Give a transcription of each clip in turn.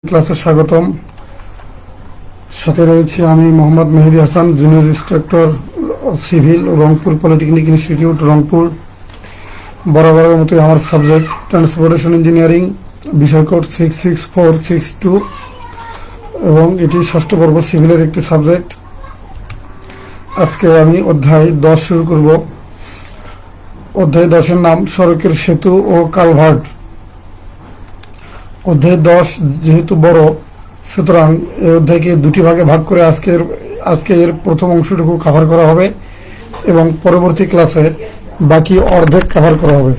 ক্লাসে স্বাগতম। সাথে রয়েছি আমি Mohammad Mehedi Hasan, junior instructor civil, Rangpur polytechnic institute, Rangpur. বরাবরের মতোই আমার সাবজেক্ট ট্রান্সপোর্টেশন ইঞ্জিনিয়ারিং, বিষয় কোড 66462 এবং এটি ষষ্ঠ পর্ব সিভিলের একটি সাবজেক্ট। আজকে আমি অধ্যায় 10 শুরু করব। অধ্যায় 10-এর নাম সড়কের সেতু ও কালভার্ট। অধ্যায় 10 যেহেতু বড়, সুতরাং এই অধ্যায়কে দুটি ভাগে ভাগ করে আজকে এর প্রথম অংশটুকু কভার করা হবে এবং পরবর্তী ক্লাসে বাকি অর্ধেক কভার করা হবে।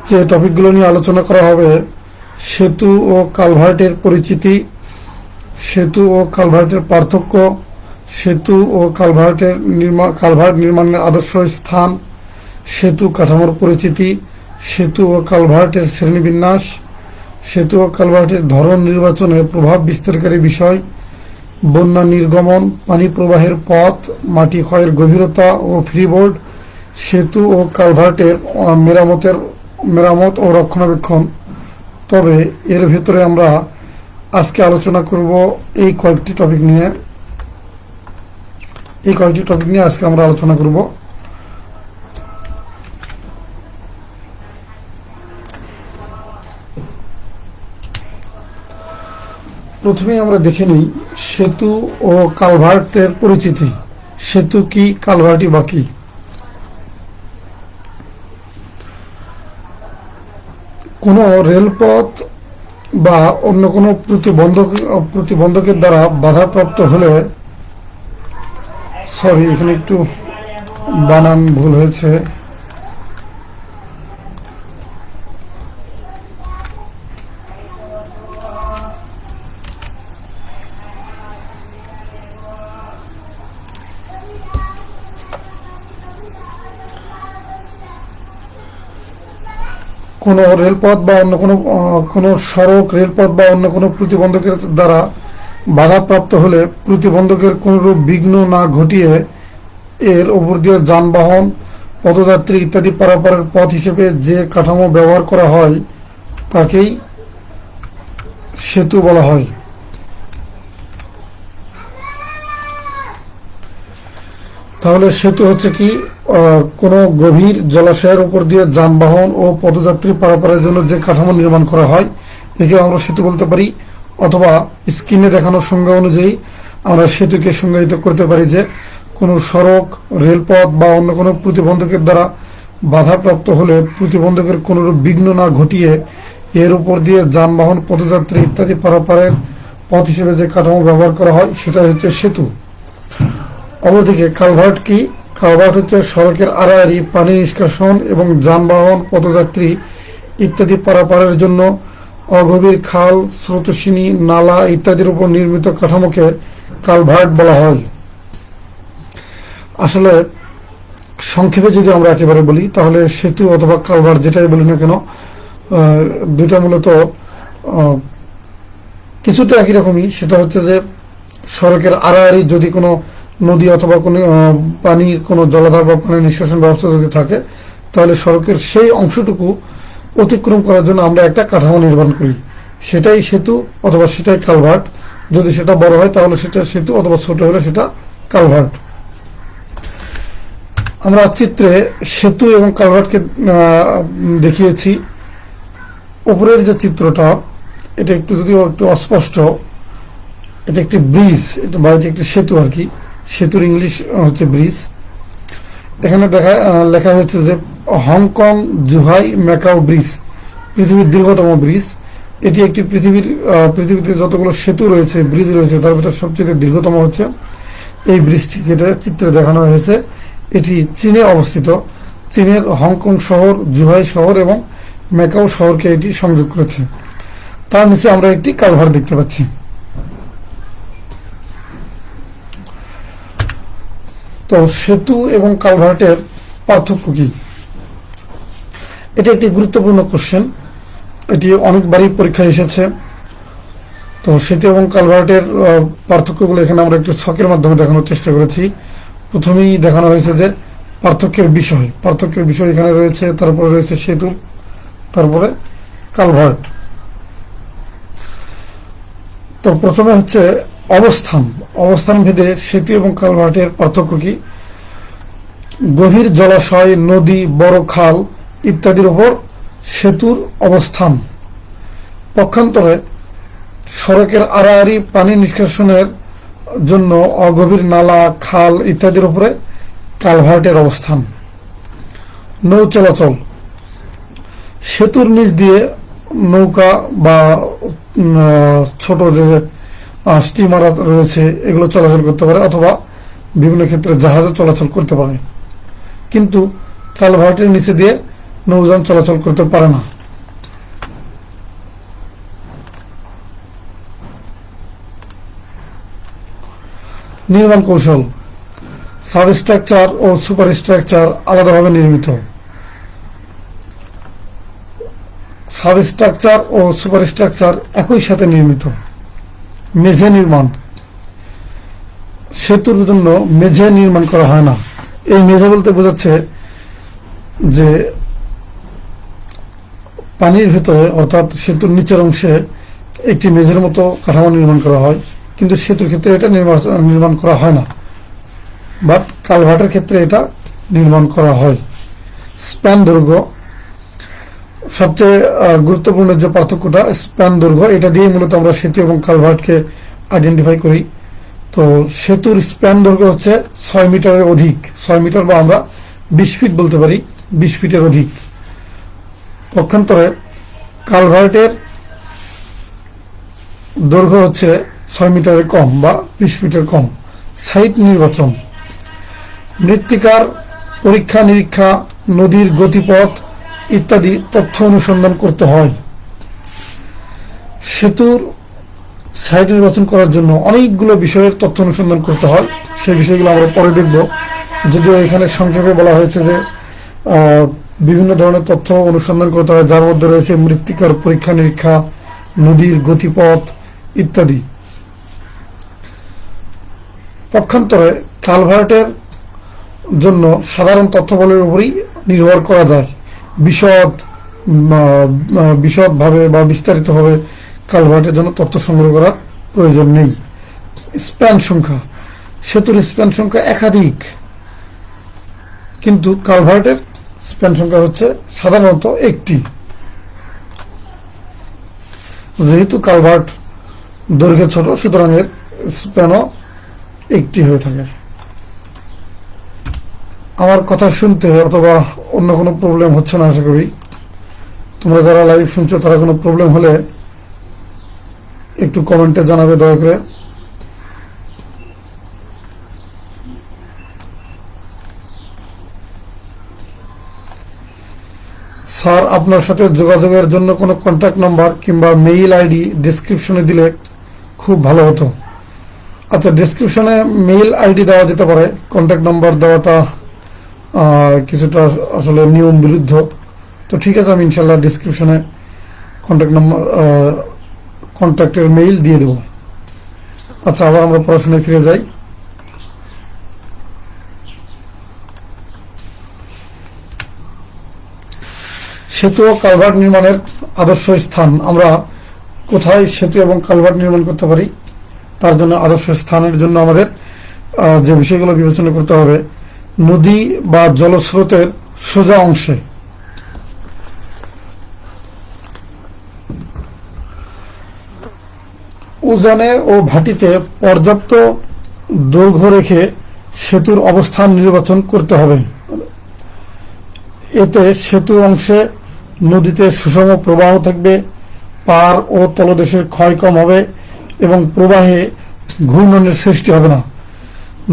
যে টপিকগুলো নিয়ে আলোচনা করা হবে: সেতু ও কালভার্টের পরিচিতি, সেতু ও কালভার্টের পার্থক্য, সেতু ও কালভার্ট নির্মাণের আদর্শ স্থান, সেতু কাঠামোর পরিচিতি, সেতু ও কালভার্টের শ্রেণীবিন্যাস, সেতু ও কালভার্টের ধরন নির্বাচনে প্রভাব বিস্তারকারী বিষয়, বন্যা নির্গমন, পানি প্রবাহের পথ, মাটি ক্ষয়ের গভীরতা ও ফ্রিবোর্ড, সেতু ও কালভার্টের মেরামত ও রক্ষণাবেক্ষণ। তবে এর ভেতরে আমরা আজকে আলোচনা করব এই কয়েকটি টপিক নিয়ে আজকে আমরা আলোচনা করব। প্রথমে আমরা দেখে নিই সেতু ও কালভার্টের পরিচিতি। সেতু কি, কালভার্টই বা কি? কোনো রেলপথ বা অন্য কোনো প্রতিবন্ধকের দ্বারা বাধাপ্রাপ্ত হলে, সরি এখানে একটু বানান ভুল হয়েছে, কোনো রেলপথ বা অন্য কোনো সড়ক, রেলপথ বা অন্য কোনো প্রতিবন্ধকের দ্বারা বাধাপ্রাপ্ত হলে প্রতিবন্ধকের কোনরূপ বিঘ্ন না ঘটিয়ে এর ওপর দিয়ে যানবাহন, পদযাত্রী ইত্যাদি পারাপারের পথ হিসেবে যে কাঠামো ব্যবহার করা হয় তাকেই সেতু বলা হয়। তাহলে সেতু হচ্ছে কি? কোনো গভীর জলাশয়ের উপর দিয়ে যানবাহন ও পদযাত্রী পারাপারের জন্য যে কাঠামো নির্মাণ করা হয় একে আমরা সেতু বলতে পারি। অথবা স্ক্রিনে দেখানো সংজ্ঞা অনুযায়ী আমরা সেতুকে সংজ্ঞায়িত করতে পারি যে কোনো সড়ক, রেলপথ বা অন্য কোনো প্রতিবন্ধকের দ্বারা বাধাপ্রাপ্ত হলে প্রতিবন্ধকের কোনোরূপ বিঘ্ন না ঘটিয়ে এর উপর দিয়ে যানবাহন, পদযাত্রী ইত্যাদি পারাপারের পথ হিসেবে যে কাঠামো ব্যবহার করা হয় সেটা হচ্ছে সেতু। অপরদিকে কালভার্ট কি? কালভার্ট হচ্ছে সড়কের আড়াআড়ি পানি নিষ্কাশন এবং যানবাহন, পদযাত্রী ইত্যাদি পারাপারের জন্য অগভীর খাল, স্রোতস্বিনী, নালা ইত্যাদির উপর নির্মিত কাঠামোকে কালভার্ট বলা হয়। আসলে সংক্ষেপে যদি আমরা একেবারে বলি তাহলে সেতু অথবা কালভার্ট যেটাই বলি না কেন, দুইটা মূলত কিছুটা একই রকমই। সেটা হচ্ছে যে সড়কের আড়াআড়ি যদি কোনো নদী অথবা কোনো পানির কোনো জলাধার বা পানি নিষ্কাশন ব্যবস্থা যদি থাকে তাহলে সড়কের সেই অংশটুকু অতিক্রম করার জন্য আমরা একটা কাঠামো নির্মাণ করি, সেটাই সেতু অথবা সেটাই কালভার্ট। যদি সেটা বড় হয় তাহলে সেটা সেতু, অথবা ছোট হলে সেটা কালভার্ট। আমরা চিত্রে সেতু এবং কালভার্টকে দেখিয়েছি। উপরের যে চিত্রটা এটা যদিও একটু অস্পষ্ট, এটা একটি ব্রিজ বা এটা একটি সেতু আর কি। সেতুর ইংলিশ হচ্ছে ব্রিজ। এখানে লেখা হয়েছে যে হংকং জুহাই ম্যাকাও ব্রিজ পৃথিবীর দীর্ঘতম ব্রিজ। এটি একটি পৃথিবীতে যতগুলো সেতু রয়েছে, ব্রিজ রয়েছে, তার ভিতরে সবচেয়ে দীর্ঘতম হচ্ছে এই ব্রিজটি, যেটা চিত্রে দেখানো হয়েছে। এটি চীনে অবস্থিত। চীনের হংকং শহর, জুহাই শহর এবং ম্যাকাও শহরকে এটি সংযোগ করেছে। তার নিচে আমরা একটি কালভার্ট দেখতে পাচ্ছি। তো সেতু এবং কালভার্টের পার্থক্য কি? এটা একটি গুরুত্বপূর্ণ কোশ্চেন, এটি অনেকবারই পরীক্ষায় এসেছে। তো সেতু এবং কালভার্টের পার্থক্যগুলো এখানে আমরা একটু ছকের মাধ্যমে দেখানোর চেষ্টা করেছি। প্রথমেই দেখানো হয়েছে যে পার্থক্যের বিষয় এখানে রয়েছে, তারপরে রয়েছে সেতু, তারপরে কালভার্ট। তো প্রথমে হচ্ছে অবস্থান। অবস্থান ভেদে সেতু এবং কালভার্টের পার্থক্য কি? গভীর জলাশয়, নদী, বড় খাল ইত্যাদির উপর সেতুর অবস্থান। পক্ষান্তরে সড়কের আড়াআড়ি পানি নিষ্কাশনের জন্য অগভীর নালা, খাল ইত্যাদির উপরে কালভার্টের অবস্থান। নৌ চলাচল। সেতুর নিচ দিয়ে নৌকা বা ছোট যে স্টিমার রয়েছে এগুলো চলাচল করতে পারে, অথবা বিভিন্ন ক্ষেত্রে জাহাজও চলাচল করতে পারে, কিন্তু কালভার্টের নিচে দিয়ে নৌযান চলাচল করতে পারে না। নির্মাণ কৌশল। সাবস্ট্রাকচার ও সুপারস্ট্রাকচার আলাদাভাবে নির্মিত। সাবস্ট্রাকচার ও সুপারস্ট্রাকচার একই সাথে নির্মিত। মেঝে নির্মাণ। সেতুর জন্য মেঝে নির্মাণ করা হয় না। এই মেঝে বলতে বোঝাচ্ছে যে পানির ভেতরে অর্থাৎ সেতুর নিচের অংশে একটি মেঝের মতো কাঠামো নির্মাণ করা হয়, কিন্তু সেতুর ক্ষেত্রে এটা নির্মাণ করা হয় না, বাট কালভার্টের ক্ষেত্রে এটা নির্মাণ করা হয়। স্প্যান দৈর্ঘ্য। সবচেয়ে গুরুত্বপূর্ণ যে পার্থক্যটা স্প্যান দৈর্ঘ্য, এটা দিয়ে মূলত আমরা সেতু এবং কালভার্টকে আইডেন্টিফাই করি। তো সেতুর স্প্যান দৈর্ঘ্য হচ্ছে 6 মিটারের অধিক। 6 মিটার বা আমরা 20 ফিট বলতে পারি, 20 ফিটের অধিক। পক্ষান্তরে কালভার্টের দৈর্ঘ্য হচ্ছে 6 মিটারের কম বা 20 ফিটের কম। সাইট নির্বাচন। মৃত্তিকার পরীক্ষা নিরীক্ষা, নদীর গতিপথ ইত্যাদি তথ্য অনুসন্ধান করতে হয়। সেতুর সাইট নির্বাচন করার জন্য অনেকগুলো বিষয়ের তথ্য অনুসন্ধান করতে হয়, সেই বিষয়গুলো আমরা পরে দেখব। যদিও এখানে সংক্ষেপে বলা হয়েছে যে বিভিন্ন ধরনের তথ্য অনুসন্ধান করতে হয়, যার মধ্যে রয়েছে মৃত্তিকার পরীক্ষা নিরীক্ষা, নদীর গতিপথ ইত্যাদি। পক্ষান্তরে কালভার্টের জন্য সাধারণ তথ্যবলের উপরই নির্ভর করা যায়। বিশদভাবে বা বিস্তারিতভাবে কালভার্টের জন্য তথ্য সংগ্রহ করার প্রয়োজন নেই। স্প্যান সংখ্যা। সেতুর স্প্যান সংখ্যা একাধিক, কিন্তু কালভার্টের স্প্যান সংখ্যা হচ্ছে সাধারণত একটি। যেহেতু কালভার্ট দৈর্ঘ্যে ছোট, সুতরাং এর স্প্যানও একটি হয়ে থাকে। আমার কথা শুনতে অথবা অন্য কোনো প্রবলেম হচ্ছে না আশা করি। তোমরা যারা লাইভ শুনছো তারা কোনো প্রবলেম হলে একটু কমেন্টে জানাবে দয়া করে। স্যার, আপনার সাথে যোগাযোগের জন্য কোনো কন্ট্যাক্ট নাম্বার কিংবা মেইল আইডি ডেসক্রিপশনে দিলে খুব ভালো হতো। আচ্ছা, ডেসক্রিপশনে মেইল আইডি দেওয়া যেতে পারে, কন্ট্যাক্ট নাম্বার দেওয়াটা কিছুটা আসলে নিয়ম বিরুদ্ধ। তো ঠিক আছে, আমি ইনশাল্লাহ ডেসক্রিপশনে কন্ট্যাক্ট নাম্বার, কন্ট্যাক্টের মেইল দিয়ে দেব। আচ্ছা, আবার আমরা পড়াশোনায় ফিরে যাই। সেতু ও কালভার্ট নির্মাণের আদর্শ স্থান। আমরা কোথায় সেতু এবং কালভার্ট নির্মাণ করতে পারি, তার জন্য আদর্শ স্থানের জন্য আমাদের যে বিষয়গুলো বিবেচনা করতে হবে, নদী বা জলস্রোতের সোজা অংশে। উজানে ও ভাটিতে পর্যাপ্ত দৈর্ঘ্য রেখে সেতুর অবস্থান নির্বাচন করতে হবে। এতে সেতু অংশে নদীতে সুষম প্রবাহ থাকবে, পার ও তলদেশের ক্ষয় কম হবে এবং প্রবাহে ঘূর্ণনের সৃষ্টি হবে না।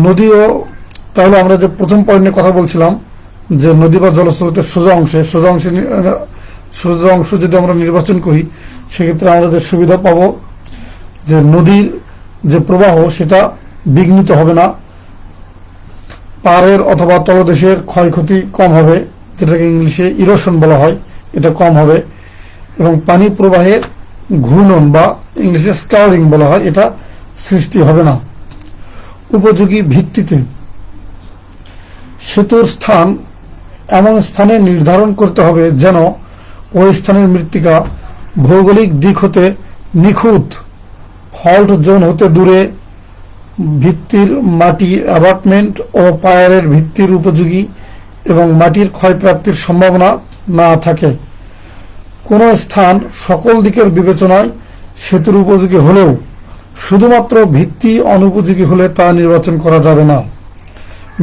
নদীও, তাহলে আমরা যে প্রথম পয়েন্টে কথা বলছিলাম যে নদী বা জলস্রোতের সোজা অংশ যদি আমরা নির্বাচন করি, সেক্ষেত্রে আমরা যে সুবিধা পাবো যে নদীর যে প্রবাহ সেটা বিঘ্নিত হবে না, পাড়ের অথবা তলদেশের ক্ষয়ক্ষতি কম হবে, যেটাকে ইংলিশে ইরোশন বলা হয়, এটা কম হবে, এবং পানি প্রবাহের ঘূর্ণন বা ইংলিশে স্কাউরিং বলা হয়, এটা সৃষ্টি হবে না। উপযোগী ভিত্তিতে সেতুর স্থান এমন স্থানে নির্ধারণ করতে হবে যেন ওই স্থানের মৃত্তিকা ভৌগোলিক দিক হতে নিখুঁত ফল্ট জোন হতে দূরে, ভিত্তির মাটি অ্যাবাটমেন্ট ও পায়ারের ভিত্তির উপযোগী এবং মাটির ক্ষয়প্রাপ্তির সম্ভাবনা না থাকে। কোনো স্থান সকল দিকের বিবেচনায় সেতুর উপযোগী হলেও শুধুমাত্র ভিত্তি অনুপযোগী হলে তা নির্বাচন করা যাবে না।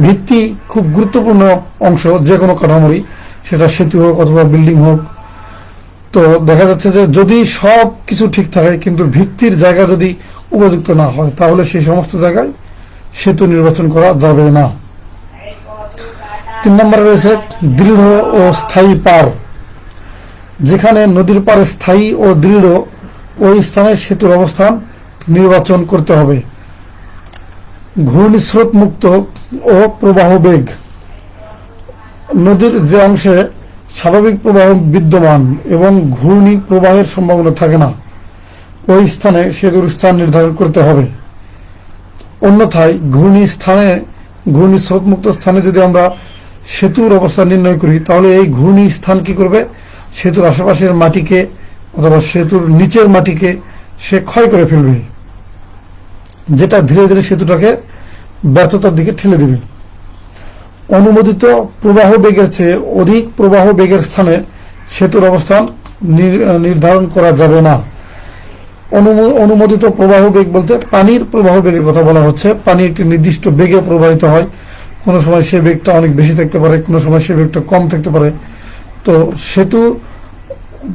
ভিত্তি খুব গুরুত্বপূর্ণ অংশ যে কোনো কাঠামোরই, সেটা সেতু হোক অথবা বিল্ডিং হোক। তো দেখা যাচ্ছে যে যদি সব কিছু ঠিক থাকে কিন্তু ভিত্তির জায়গা যদি উপযুক্ত না হয় তাহলে সেই সমস্ত জায়গায় সেতু নির্বাচন করা যাবে না। 3 নম্বরে রয়েছে দৃঢ় ও স্থায়ী পার। যেখানে নদীর পাড়ে স্থায়ী ও দৃঢ় ওই স্থানে সেতুর অবস্থান নির্বাচন করতে হবে। ঘূর্ণিস্রোত মুক্ত ও প্রবাহ বেগ। নদীর যে অংশে স্বাভাবিক প্রবাহ বিদ্যমান এবং ঘূর্ণি প্রবাহের সম্ভাবনা থাকে না ওই স্থানে সেতুর স্থান নির্ধারণ করতে হবে। অন্যথায় ঘূর্ণিস্রোত মুক্ত স্থানে যদি আমরা সেতুর অবস্থান নির্ণয় করি তাহলে এই ঘূর্ণি স্থান কি করবে, সেতুর আশেপাশের মাটিকে অথবা সেতুর নিচের মাটিকে সে ক্ষয় করে ফেলবে, যেটা ধীরে ধীরে সেতুটাকে ব্যর্থতার দিকে ঠেলে দেবে। অনুমোদিত প্রবাহ বেগের চেয়ে অধিক প্রবাহ বেগের স্থানে সেতুর অবস্থান নির্ধারণ করা যাবে না। অনুমোদিত প্রবাহ বেগ বলতে পানির প্রবাহ বেগের কথা বলা হচ্ছে। পানি একটি নির্দিষ্ট বেগে প্রবাহিত হয়, কোনো সময় সে বেগটা অনেক বেশি থাকতে পারে, কোনো সময় সে বেগটা কম থাকতে পারে। তো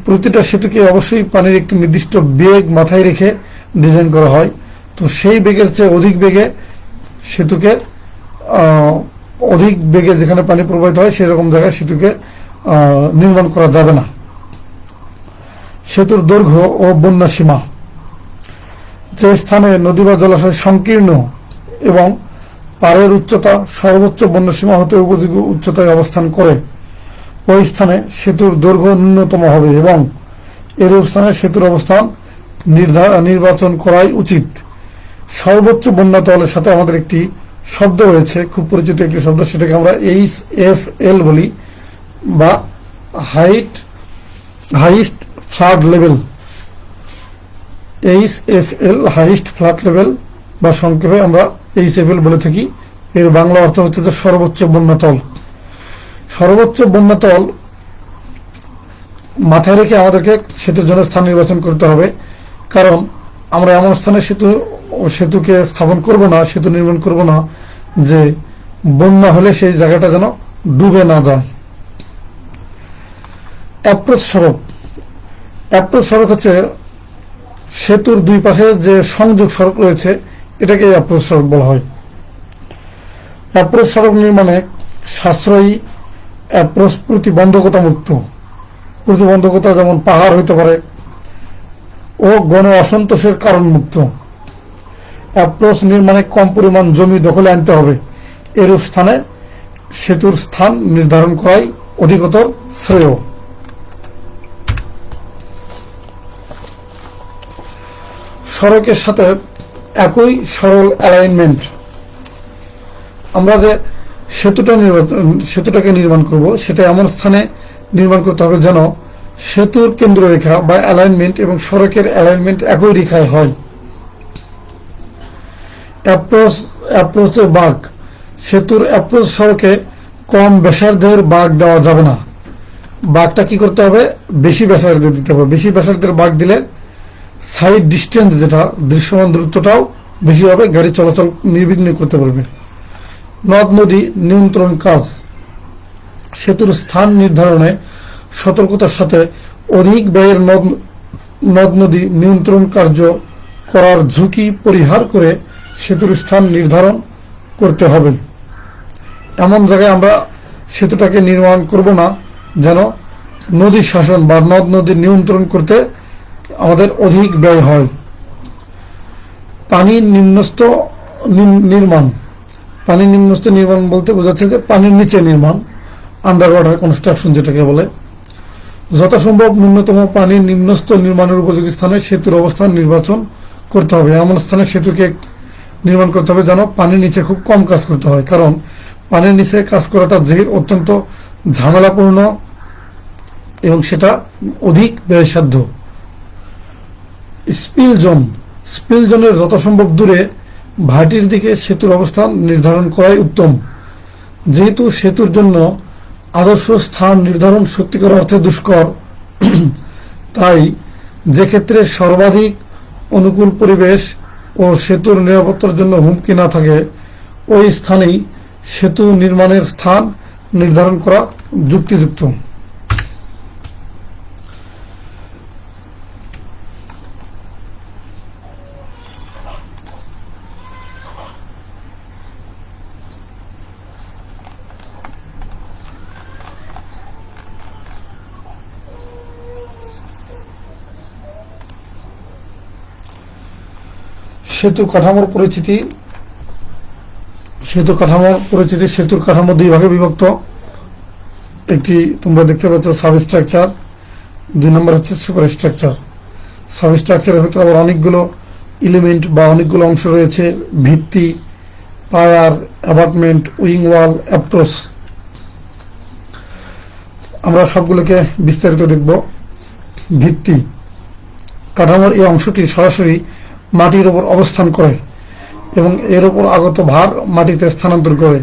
প্রতিটা সেতুকে অবশ্যই পানির একটি নির্দিষ্ট বেগ মাথায় রেখে ডিজাইন করা হয়। তো সেই বেগের চেয়ে অধিক বেগে সেতুকে অধিক বেগে যেখানে পানি প্রবাহিত হয় সেরকম জায়গায় সেতুকে নির্মাণ করা যাবে না। সেতুর দৈর্ঘ্য ও বন্যা সীমা। যে স্থানে নদী বা জলাশয় সংকীর্ণ এবং পাড়ের উচ্চতা সর্বোচ্চ বন্যা সীমা হতে উপযোগী উচ্চতায় অবস্থান করে ওই স্থানে সেতুর দৈর্ঘ্য ন্যূনতম হবে এবং এরূপ স্থানে সেতুর অবস্থান নির্বাচন করাই উচিত। সর্বোচ্চ বন্যা তলের সাথে আমাদের একটি শব্দ রয়েছে, খুব পরিচিত একটি শব্দ, সেটাকে আমরা HFL বলি বা highest flood level. HFL highest flood level বা সংক্ষেপে আমরা HFL বলে থাকি। এর বাংলা অর্থ হচ্ছে যে সর্বোচ্চ বন্যাতল। সর্বোচ্চ বন্যাতল মাথায় রেখে আমাদেরকে সেতুর জন্য স্থান নির্বাচন করতে হবে, কারণ আমরা এমন স্থানে সেতুকে স্থাপন করব না, সেতু নির্মাণ করব না যে বন্যা হলে সেই জায়গাটা যেন ডুবে না যায়। অ্যাপ্রোচ সড়ক হচ্ছে সেতুর দুই পাশে যে সংযোগ সড়ক রয়েছে এটাকে অ্যাপ্রোচ সড়ক বলা হয়। অ্যাপ্রোচ সড়ক নির্মাণে সাশ্রয়ী অ্যাপ্রোচ প্রতিবন্ধকতা মুক্ত। প্রতিবন্ধকতা যেমন পাহাড় হইতে পারে ও গণ অসন্তোষের কারণ মুক্ত। অ্যাপ্রোচ নির্মাণে কম পরিমাণ জমি দখলে আনতে হবে। এরূপ স্থানে সেতুর স্থান নির্ধারণ করাই অধিকতর শ্রেয়। সড়কের সাথে একই সরল অ্যালাইনমেন্ট। আমরা যে সেতুটাকে নির্মাণ করব সেটা এমন স্থানে নির্মাণ করতে হবে যেন সেতুর কেন্দ্ররেখা বা অ্যালাইনমেন্ট এবং সড়কের অ্যালাইনমেন্ট একই রেখায় হয়। অ্যাপ্রোচে বাঁক। সেতুর অ্যাপ্রোচ সড়কে কম ব্যাসার্ধের বাঁক দেওয়া যাবে না। বাঁকটা কি করতে হবে, বেশি ব্যাসার্ধে দিতে হবে। বেশি ব্যাসার্ধের বাঁক দিলে সাইড ডিস্টেন্স, যেটা দৃশ্যমান দূরত্বটাও বেশি হবে, গাড়ি চলাচল নির্বিঘ্ন করতে পারবে। নদ নদী নিয়ন্ত্রণ কাজ। সেতুর স্থান নির্ধারণে সতর্কতার সাথে অধিক ব্যয়ের নদ নদী নিয়ন্ত্রণ কার্য করার ঝুঁকি পরিহার করে সেতুর স্থান নির্ধারণ করতে হবে। এমন জায়গায় আমরা সেতুটাকে নির্মাণ করব না যেন নদী শাসন বা নদ নদী নিয়ন্ত্রণ করতে আমাদের অধিক ব্যয় হয়। পানি নিম্নস্থ নির্মাণ। পানি নিম্নস্থ নির্মাণ বলতে বোঝাচ্ছে যে পানির নিচে নির্মাণ, আন্ডার ওয়াটার কনস্ট্রাকশন যেটাকে বলে। যথাসম্ভব ন্যূনতম পানি নিম্নস্থ নির্মাণের উপযোগী স্থানে সেতুর অবস্থান নির্বাচন করতে হবে। এমন স্থানে সেতুকে নির্মাণ করতে হবে যেন পানির নিচে খুব কম কাজ করতে হয়, কারণ পানির নিচে কাজ করাটা যে অত্যন্ত ঝামেলাপূর্ণ এবং সেটা অধিক ব্যয়সাধ্য। Spill zone. স্পিল জোনের যত সম্ভব দূরে ভাটির দিকে সেতুর অবস্থান নির্ধারণ করাই উত্তম। যেহেতু সেতুর জন্য আদর্শ স্থান নির্ধারণ সত্যিকার অর্থে দুষ্কর, তাই যে ক্ষেত্রে সর্বাধিক অনুকূল পরিবেশ ও সেতুর নিরাপত্তার জন্য হুমকি না থাকে, ওই স্থানেই সেতু নির্মাণের স্থান নির্ধারণ করা যুক্তিযুক্ত। সেতু কাঠামোর পরিচিতি। সেতুর কাঠামো দুই ভাগে বিভক্ত। একটি তোমরা দেখতে পাচ্ছ সাবস্ট্রাকচার, 2 নম্বর হচ্ছে সুপার স্ট্রাকচার। সাবস্ট্রাকচারের ভিতরে আবার অনেকগুলো এলিমেন্ট বা অনেকগুলো অংশ রয়েছে: ভিত্তি, পায়ার, অ্যাবাটমেন্ট, উইং ওয়াল, অ্যাপ্রোচ। আমরা সবগুলোকে বিস্তারিত দেখব। ভিত্তি কাঠামোর এই অংশটি সরাসরি মাটির উপর অবস্থান করে এবং এর উপর আগত ভার মাটিতে স্থানান্তর করে।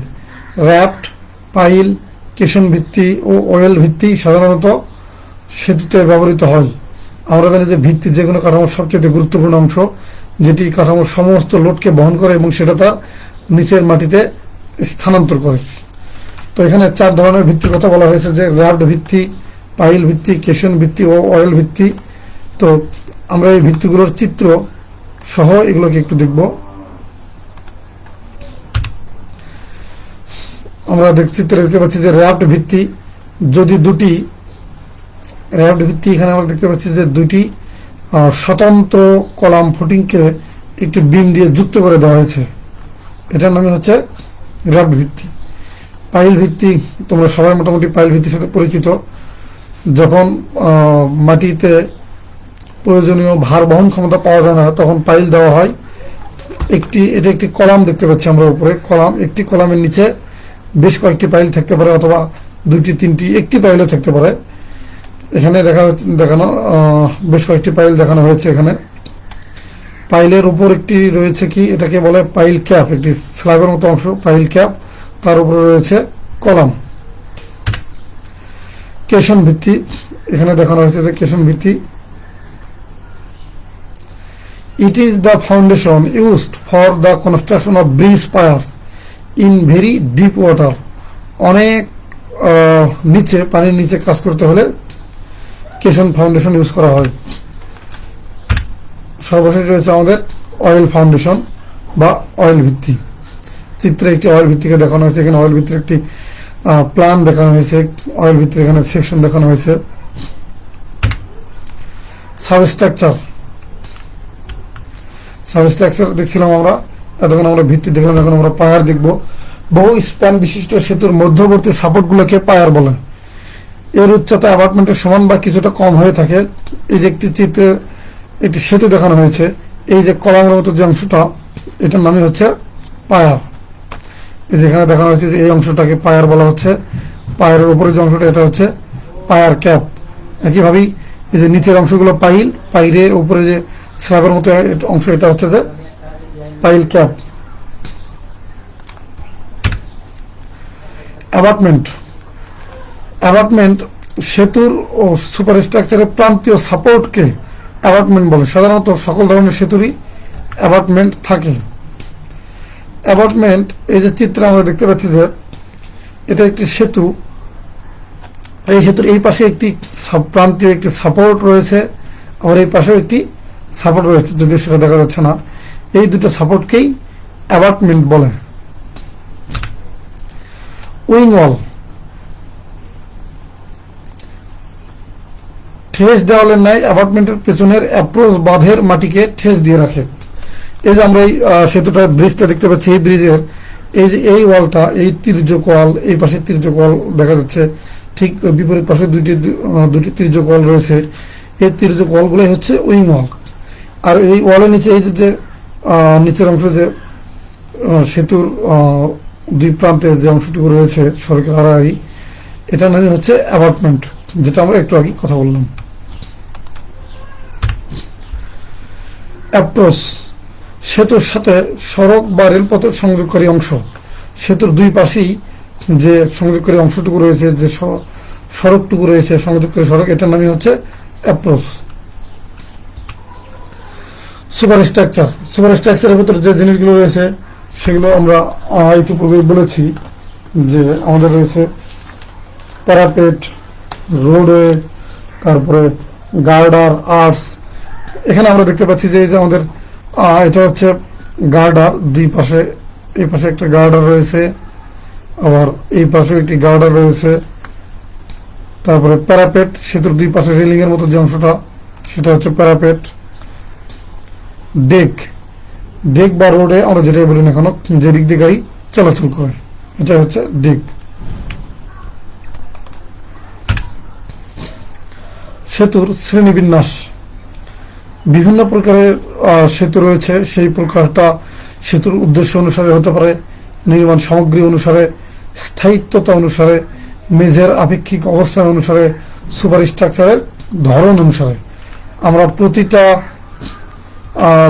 র্যাফট, পাইল, কেশন ভিত্তি ও অয়েল ভিত্তি সাধারণত সেতুতে ব্যবহৃত হয়। আমরা জানি যে ভিত্তি যে কোনো কাঠামোর সবচেয়ে গুরুত্বপূর্ণ অংশ, যেটি কাঠামোর সমস্ত লোডকে বহন করে এবং সেটা তার নিচের মাটিতে স্থানান্তর করে। তো এখানে 4 ধরনের ভিত্তির কথা বলা হয়েছে, যে র্যাফট ভিত্তি, পাইল ভিত্তি, কেশন ভিত্তি ও অয়েল ভিত্তি। তো আমরা এই ভিত্তিগুলোর চিত্র সহ এগুলোকে একটু দেখব। আমরা চিত্রে দেখতে পাচ্ছি যে র্যাফট ভিত্তি এখানে আমরা দেখতে পাচ্ছি যে 2টি স্বতন্ত্র কলাম ফুটিংকে একটি বিম দিয়ে যুক্ত করে দেওয়া হয়েছে। এটার নামই হচ্ছে র্যাফট ভিত্তি। পাইল ভিত্তি, তোমরা সবাই মোটামুটি পাইল ভিত্তির সাথে পরিচিত। যখন মাটিতে প্রয়োজনীয় ভার বহন ক্ষমতা পাওয়া যায় না, তখন পাইল দেওয়া হয়। এটা একটি কলাম দেখতে পাচ্ছি আমরা উপরে। একটি কলামের নিচে বেশ কয়েকটি পাইল থাকতে পারে, অথবা 2টি 3টি, একটি পাইলও থাকতে পারে। এখানে দেখানো বেশ কয়েকটি পাইল দেখানো হয়েছে। এখানে পাইলের উপর একটি রয়েছে কি, এটাকে বলে পাইল ক্যাপ, একটি স্ল্যাবের মতো অংশ, পাইল ক্যাপ। তার উপরে রয়েছে কলাম। কেশন ভিত্তি, এখানে দেখানো হয়েছে যে কেশন ভিত্তি, it is the foundation used for the construction of bridge piers in very deep water. অনেক নিচে, পানির নিচে কাজ করতে হলে কেশন ফাউন্ডেশন ইউজ করা হয়। সর্বশেষ রয়েছে আমাদের অয়েল ফাউন্ডেশন বা অয়েল ভিত্তি। চিত্রে একটি অয়েল ভিত্তিকে দেখানো হয়েছে। এখানে অয়েল ভিত্তির একটি প্ল্যান দেখানো হয়েছে। অয়েল ভিত্তির এখানে সেকশন দেখানো হয়েছে। সাবস্ট্রাকচার দেখছিলাম আমরা, এতক্ষণ আমরা ভিত্তি দেখলাম, এখন আমরা পায়ার দেখব। বহু স্প্যান বিশিষ্ট সেতুর মধ্যবর্তী সাপোর্টগুলোকে পায়ার বলে। এর উচ্চতা অ্যাবাটমেন্টের সমান বা কিছুটা কম হয়ে থাকে। এই যে একটি চিত্রে একটি সেতু দেখানো হয়েছে, এই যে কলামের মতো যে অংশটা, এটার নামই হচ্ছে পায়ার। এই যেখানে দেখানো হয়েছে যে এই অংশটাকে পায়ার বলা হচ্ছে। পায়ারের উপরে যে অংশটা, এটা হচ্ছে পায়ার ক্যাপ। একইভাবেই এই যে নিচের অংশগুলো পাইল, পাইলের উপরে যে স্ল্যাবের মতো অংশ, এটা হচ্ছে যে পাইল ক্যাপ। অ্যাবাটমেন্ট সেতুর ও সুপারস্ট্রাকচারের প্রান্তীয় সাপোর্টকে অ্যাবাটমেন্ট বলে। সাধারণত সকল ধরনের সেতুরই অ্যাবাটমেন্ট থাকে। অ্যাবাটমেন্ট, এই যে চিত্রে আমরা দেখতে পাচ্ছি যে এটা একটি সেতু। এই সেতুর এই পাশে একটি প্রান্তীয় একটি সাপোর্ট রয়েছে, আবার এই পাশেও একটি সাপোর্ট রয়েছে, যদিও সেটা দেখা যাচ্ছে না। এই দুটো সাপোর্টকেই অ্যাবাটমেন্ট বলে। উইং ওয়াল, ঠেস দেওয়ালের ন্যায় অ্যাপার্টমেন্টের পেছনের অ্যাপ্রোচ বাঁধের মাটিকে ঠেস দিয়ে রাখে। এই যে আমরা এই সেতুটা, ব্রিজটা দেখতে পাচ্ছি, এই ব্রিজের এই যে এই ওয়ালটা, এই তির্যক ওয়াল, এই পাশে তির্যক ওয়াল দেখা যাচ্ছে, ঠিক বিপরীত পাশে দুটি তির্যক ওয়াল রয়েছে। এই তির্যক ওয়ালগুলোই হচ্ছে উইং ওয়াল। আর এই ওয়ালের নিচে এই যে নিচের অংশ, যে সেতুর 2 প্রান্তে যে অংশটুকু রয়েছে সড়কের আড়াআড়ি, এটার নামই হচ্ছে অ্যাপার্টমেন্ট, যেটা আমরা একটু আগে কথা বললাম। অ্যাপ্রোচ সেতুর সাথে সড়ক বা রেলপথের সংযোগকারী অংশ, সেতুর দুই পাশেই যে সংযোগকারী অংশটুকু রয়েছে, যে সড়কটুকু রয়েছে সংযোগকারী সড়ক, এটার নামই হচ্ছে অ্যাপ্রোচ। সুপারস্ট্রাকচারের ভিতরে যে জিনিসগুলো রয়েছে সেগুলো আমরা ইতিপূর্বে বলেছি, যে আমাদের রয়েছে প্যারাপেট, রোডওয়ে, তারপরে গার্ডার, আর্টস। এখানে আমরা দেখতে পাচ্ছি যে এই যে আমাদের এটা হচ্ছে গার্ডার, দুই পাশে, এই পাশে একটা গার্ডার রয়েছে, আবার এই পাশে একটি গার্ডার রয়েছে। তারপরে প্যারাপেট, সেতুর দুই পাশে রেলিং এর মতো যে অংশটা, সেটা হচ্ছে প্যারাপেট। ডেক বা রোডে আমরা যেটাই বলি না কেন, যে দিক দিয়ে গাড়ি চলাচল করে, এটা হচ্ছে ডেক। সেতুর শ্রেণীবিন্যাস, বিভিন্ন প্রকারের সেতু রয়েছে। সেই প্রকারটা সেতুর উদ্দেশ্য অনুসারে হতে পারে, নির্মাণ সামগ্রী অনুসারে, স্থায়িত্বতা অনুসারে, মেঝের আপেক্ষিক অবস্থান অনুসারে, সুপারস্ট্রাকচারের ধরন অনুসারে। আমরা প্রতিটা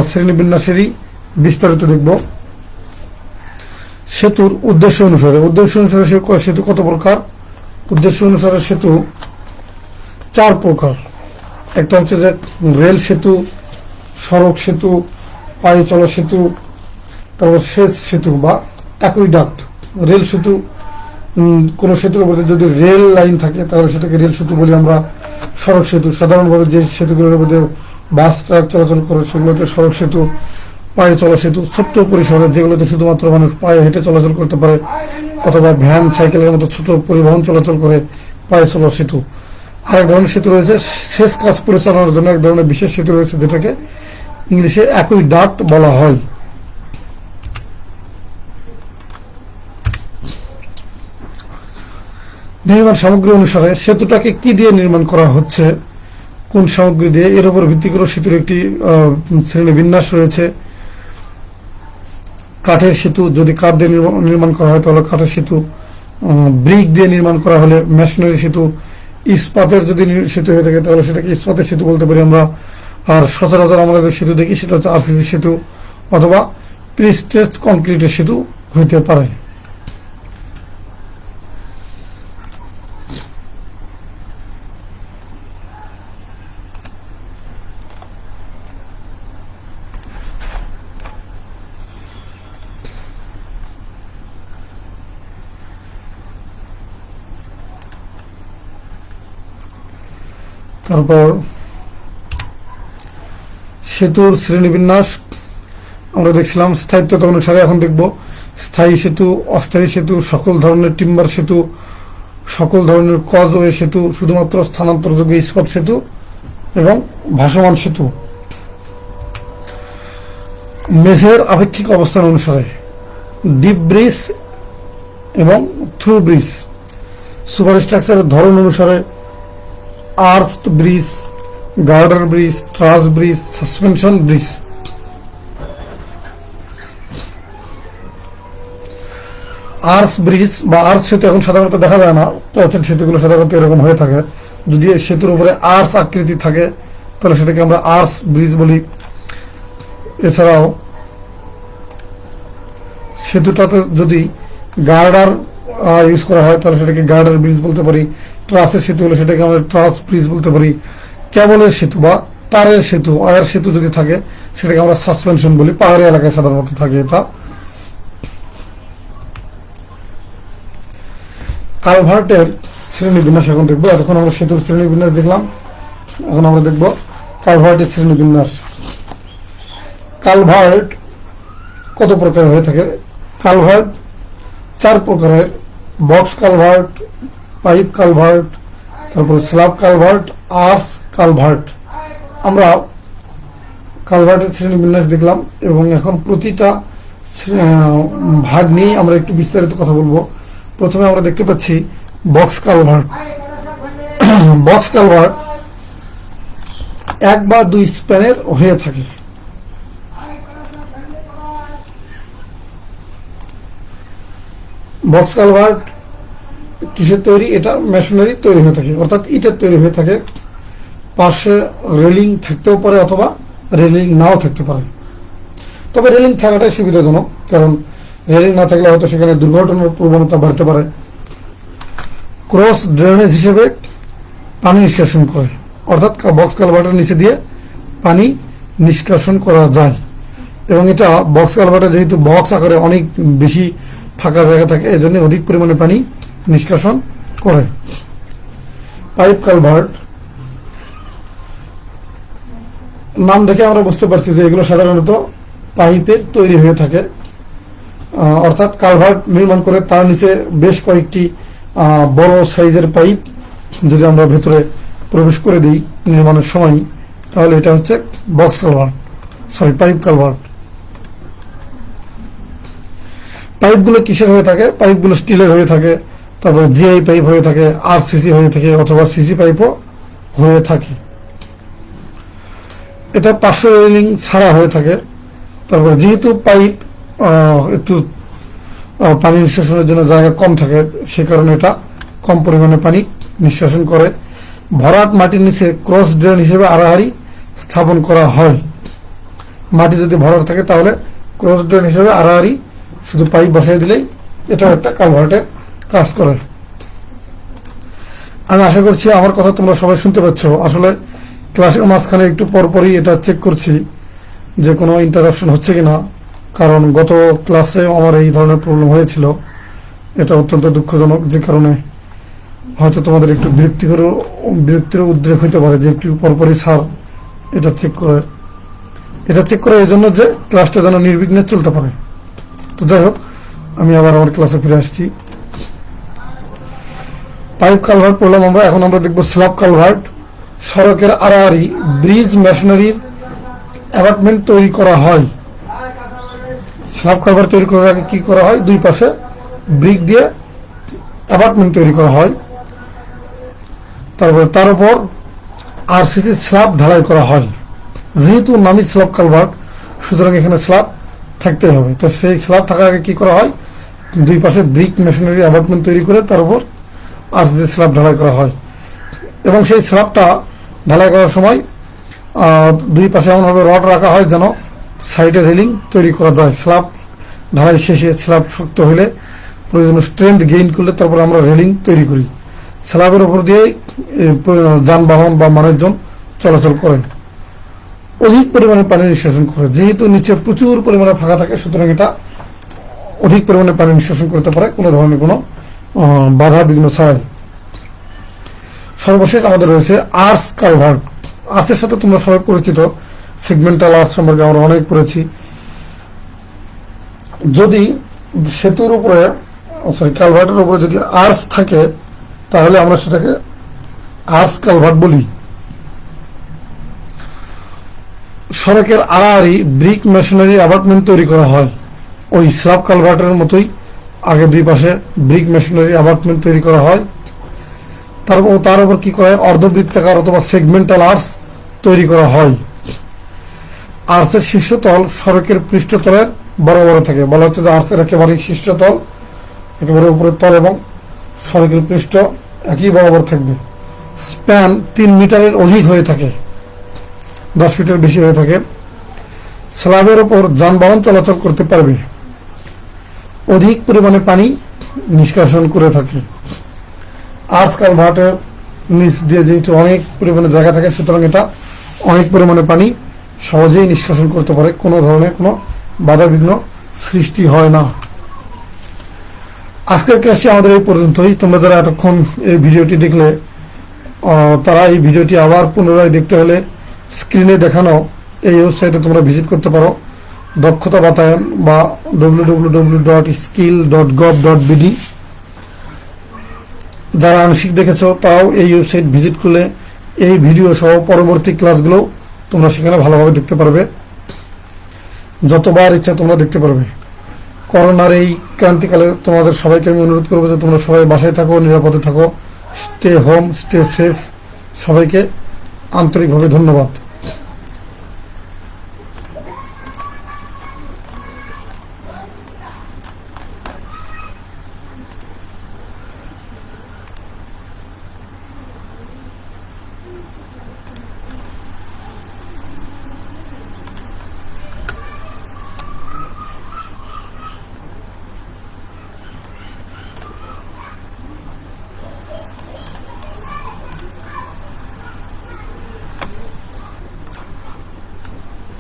শ্রেণীবিন্যাসেরই বিস্তারিত দেখব। সেতুর উদ্দেশ্য অনুসারে সেতু কত প্রকার? উদ্দেশ্য অনুসারে সেতু 4 প্রকার। একটা হচ্ছে যে রেল সেতু, সড়ক সেতু, পায়ে চলা সেতু, তারপর সেচ সেতু বা অ্যাকুইডাক্ট। রেল সেতু, কোন সেতুর মধ্যে যদি রেল লাইন থাকে তাহলে সেটাকে রেল সেতু বলি আমরা। সড়ক সেতু, সাধারণভাবে যে সেতুগুলোর মধ্যে বাস ট্রাক চলাচল করে সেগুলো হচ্ছে সড়ক সেতু। পায়ে চলা সেতু, ছোট্ট পরিসরে, যেগুলোতে শুধুমাত্র মানুষ পায়ে হেঁটে চলাচল করতে পারে, অথবা ভ্যান, সাইকেলের মতো ছোট পরিবহন চলাচল করে, পায়ে চলা সেতু। আরেক ধরনের সেতু রয়েছে সেচ কাজ পরিচালনার জন্য এক ধরনের বিশেষ সেতু রয়েছে, যেটাকে ইংলিশে অ্যাকুইডাক্ট বলা হয়। নির্মাণ সামগ্রী অনুসারে সেতুটাকে কি দিয়ে নির্মাণ করা হচ্ছে, কোন সামগ্রী দিয়ে, এর উপর ভিত্তি করে সেতুর একটি শ্রেণী বিন্যাস রয়েছে। কাঠের সেতু, যদি কাঠ দিয়ে নির্মাণ করা হয় তাহলে কাঠের সেতু। ব্রিক দিয়ে নির্মাণ করা হলে মেশনারি সেতু। ইস্পাতের যদি সেতু হয়ে থাকে তাহলে সেটাকে ইস্পাতের সেতু বলতে পারি আমরা। আর সচরাচর আমরা যে সেতু দেখি সেটা হচ্ছে আরসিসি সেতু অথবা প্রিস্ট্রেস কংক্রিটের সেতু হইতে পারে। তারপর সেতুর শ্রেণীবিন্যাস আমরা দেখছিলাম স্থায়িত্বতা অনুসারে। এখন দেখব স্থায়ী সেতু, অস্থায়ী সেতু, সকল ধরনের টিম্বার সেতু, সকল ধরনের কজওয়ে সেতু, শুধুমাত্র স্থানান্তরযোগ্য ইস্পাত সেতু এবং ভাসমান সেতু। মেঝের আপেক্ষিক অবস্থান অনুসারে ডিপ ব্রিজ এবং থ্রু ব্রিজ। সুপারস্ট্রাকচারের ধরন অনুসারে arched bridge, girder bridge, truss bridge, suspension bridge. Arch bridge বা আর্চ সেতু এখন সাধারণত দেখা যায় না, প্রাচীন সেতুগুলো সাধারণত এরকম হয়ে থাকে। যদি সেতুর উপরে আর্চ আকৃতি থাকে তাহলে সেটাকে আমরা আর্চ ব্রিজ বলি। এছাড়াও সেতুটাতে যদি গার্ডার ইউজ করা হয় তাহলে সেটাকে গার্ডার ব্রিজ বলতে পারি। ট্রাসের সেতু হলে সেটাকে আমরা ট্রাস ব্রিজ বলতে পারি। কেবলের সেতু বা তারের সেতু, ওয়্যার সেতু যদি থাকে সেটাকে আমরা সাসপেনশন বলি। পাহাড়ি এলাকায় সাধারণত থাকে এটা। কালভার্টের শ্রেণীবিন্যাস এখন দেখবো। এতক্ষণ আমরা সেতুর শ্রেণীবিন্যাস দেখলাম, এখন আমরা দেখব কালভার্টের শ্রেণীবিন্যাস। কালভার্ট কত প্রকার হয়ে থাকে? কালভার্ট 4 প্রকারের: বক্স কালভার্ট, পাইপ কালভার্ট, তারপরে স্ল্যাব কালভার্ট, আর্চ কালভার্ট। আমরা কালভার্টের শ্রেণীবিন্যাস দেখলাম এবং এখন প্রতিটা ভাগ নিয়ে আমরা একটু বিস্তারিত কথা বলবো। প্রথমে আমরা দেখতে পাচ্ছি বক্স কালভার্ট। বক্স কালভার্ট 1 বা 2 স্প্যানের হয়ে থাকে। বক্স কালভার্ট কিসের তৈরি? এটা মেশনারি তৈরি হয়ে থাকে, অর্থাৎ ইটের তৈরি হয়ে থাকে। পাশে রেলিং থাকতেও পারে অথবা রেলিং নাও থাকতে পারে। তবে রেলিং থাকাটাই সুবিধাজনক, কারণ রেলিং না থাকলে হয়তো সেখানে দুর্ঘটনার প্রবণতা বাড়তে পারে। ক্রস ড্রেনেজ হিসেবে পানি নিষ্কাশন করে, অর্থাৎ বক্স কালভার্টের নিচে দিয়ে পানি নিষ্কাশন করা যায়। এবং এটা বক্স কালভার্টে যেহেতু বক্স আকারে অনেক বেশি ফাঁকা জায়গা থাকে, এজন্য অধিক পরিমাণে পানি নিষ্কাশন করে। পাইপ কালভার্ট নাম দেখে আমরা বুঝতে পারছি যে এগুলো সাধারণত পাইপের তৈরি হয়ে থাকে, অর্থাৎ কালভার্ট নির্মাণ করে তার নিচে বেশ কয়েকটি বড় সাইজের পাইপ যদি আমরা ভেতরে প্রবেশ করে দিই নির্মাণের সময়, তাহলে এটা হচ্ছে বক্স কালভার্ট, পাইপ কালভার্ট। পাইপগুলো কিসের হয়ে থাকে? পাইপগুলো স্টিলের হয়ে থাকে, তারপরে জিআই পাইপ হয়ে থাকে, আরসিসি হয়ে থাকে, অথবা সিসি পাইপও হয়ে থাকে। এটা পার্শ্ব রেলিং ছাড়া হয়ে থাকে। তারপরে যেহেতু পাইপ একটু পানি নিষ্কাশনের জন্য জায়গা কম থাকে, সে কারণে এটা কম পরিমাণে পানি নিষ্কাশন করে। ভরাট মাটির নিচে ক্রস ড্রেন হিসেবে আড়াআড়ি স্থাপন করা হয়। মাটি যদি ভরাট থাকে তাহলে ক্রস ড্রেন হিসেবে আড়াআড়ি শুধু পাইপ বসাই দিলেই এটাও একটা কালভার্টের কাজ করে। আমি আশা করছি আমার কথা তোমরা সবাই শুনতে পাচ্ছ। আসলে ক্লাসের মাঝখানে একটু পরপরই এটা চেক করছি যে কোনো ইন্টারাপশন হচ্ছে কিনা, কারণ গত ক্লাসে আমার এই ধরনের প্রবলেম হয়েছিল। এটা অত্যন্ত দুঃখজনক, যে কারণে হয়তো তোমাদের একটু বিরক্তির উদ্রেক হইতে পারে যে একটু পরপরই স্যার এটা চেক করে এই জন্য যে ক্লাসটা যেন নির্বিঘ্নে চলতে পারে। তো যাই হোক, আমি আবার আমার ক্লাসে ফিরে আসছি। পাইপ কালভার্ট পড়লাম আমরা, এখন আমরা দেখব স্ল্যাব কালভার্ট। সড়কের আড়াআড়ি ব্রিজ মেশনারির অ্যাবাটমেন্ট তৈরি করা হয়। স্ল্যাব কালভার্ট তৈরি করার আগে কি করা হয়? দুই পাশে ব্রিক দিয়ে অ্যাবাটমেন্ট তৈরি করা হয়, তারপরে তার উপর আরসিসি স্ল্যাব ঢালাই করা হয়। যেহেতু নামি স্ল্যাব কালভার্ট, সুতরাং এখানে স্ল্যাব থাকতে হবে। তো সেই স্ল্যাব থাকার আগে কি করা হয়? দুই পাশে ব্রিক মেশনারি অ্যাবাটমেন্ট তৈরি করে তার উপর আরসিসি স্ল্যাব ঢালাই করা হয়। এবং সেই স্ল্যাবটা ঢালাই করার সময় দুই পাশে এমনভাবে রড রাখা হয় যেন সাইডে রেলিং তৈরি করা যায়। স্ল্যাব ঢালাই শেষে স্ল্যাব শক্ত হলে প্রয়োজনীয় স্ট্রেংথ গেইন করলে তারপর আমরা রেলিং তৈরি করি। স্ল্যাবের উপর দিয়ে যানবাহন বা মানুষজন চলাচল করে। অধিক পরিমাণে পানি নিষ্কাশন করে, যেহেতু নিচে প্রচুর পরিমাণে ফাঁকা থাকে, সুতরাং এটা অধিক পরিমাণে পানি নিষ্কাশন করতে পারে কোনো ধরনের কোনো বাধা বিঘ্ন ছাড়াই। সর্বশেষ আমাদের রয়েছে আর্চ কালভার্ট। আর্চের সাথে তোমরা সবাই পরিচিত, সেগমেন্টাল আর্চ সম্পর্কে আমরা অনেক পড়েছি। যদি সেতুর উপরে কালভার্টের উপরে যদি আর্চ থাকে, তাহলে আমরা সেটাকে আর্চ কালভার্ট বলি। সড়কের আড়াআড়ি ব্রিক মেশনারি অ্যাবাটমেন্ট তৈরি করা হয়। ওই স্ল্যাব কালভার্টের মতোই আগে দুই পাশে ব্রিক মেশনারি অ্যাবাটমেন্ট তৈরি করা হয়। তার উপর কি করা হয়? অর্ধবৃত্তাকার অথবা সেগমেন্টাল আর্চ তৈরি করা হয়। আর্চের শীর্ষতল সড়কের পৃষ্ঠতলের বরাবর থাকে। বলা হচ্ছে যে আর্চের একেবারে শীর্ষতল, একেবারে উপরের তল এবং সড়কের পৃষ্ঠ একই বরাবর থাকবে। স্প্যান 3 মিটারের অধিক হয়ে থাকে, 10 ফিটের বেশি হয়ে থাকে। স্ল্যাবের ওপর যানবাহন চলাচল করতে পারবে। অধিক পরিমাণে পানি নিষ্কাশন করে থাকে। আর্চ কালভার্টের নিচ দিয়ে যেহেতু অনেক পরিমাণে জায়গা থাকে, সুতরাং এটা অনেক পরিমাণে পানি সহজেই নিষ্কাশন করতে পারে, কোনো ধরনের কোনো বাধা বিঘ্ন সৃষ্টি হয় না। আজকের ক্লাসটি আমাদের এই পর্যন্তই। তোমরা যারা এতক্ষণ এই ভিডিওটি দেখলে, তারা এই ভিডিওটি আবার পুনরায় দেখতে হলে স্ক্রিনে দেখানো এই ওয়েবসাইটে তোমরা ভিজিট করতে পারো, দক্ষতা বাতায়ন বা www.skill.gov.bd। যারা আংশিক দেখেছো তারাও এই ওয়েবসাইট ভিজিট করলে এই ভিডিও সহ পরবর্তী ক্লাসগুলো তোমরা সেখানে ভালোভাবে দেখতে পারবে, যতবার ইচ্ছা তোমরা দেখতে পারবে। করোনার এই ক্রান্তিকালে তোমাদের সবাইকে আমি অনুরোধ করবো যে তোমরা সবাই বাসায় থাকো, নিরাপদে থাকো, স্টে হোম, স্টে সেফ। সবাইকে আন্তরিকভাবে ধন্যবাদ।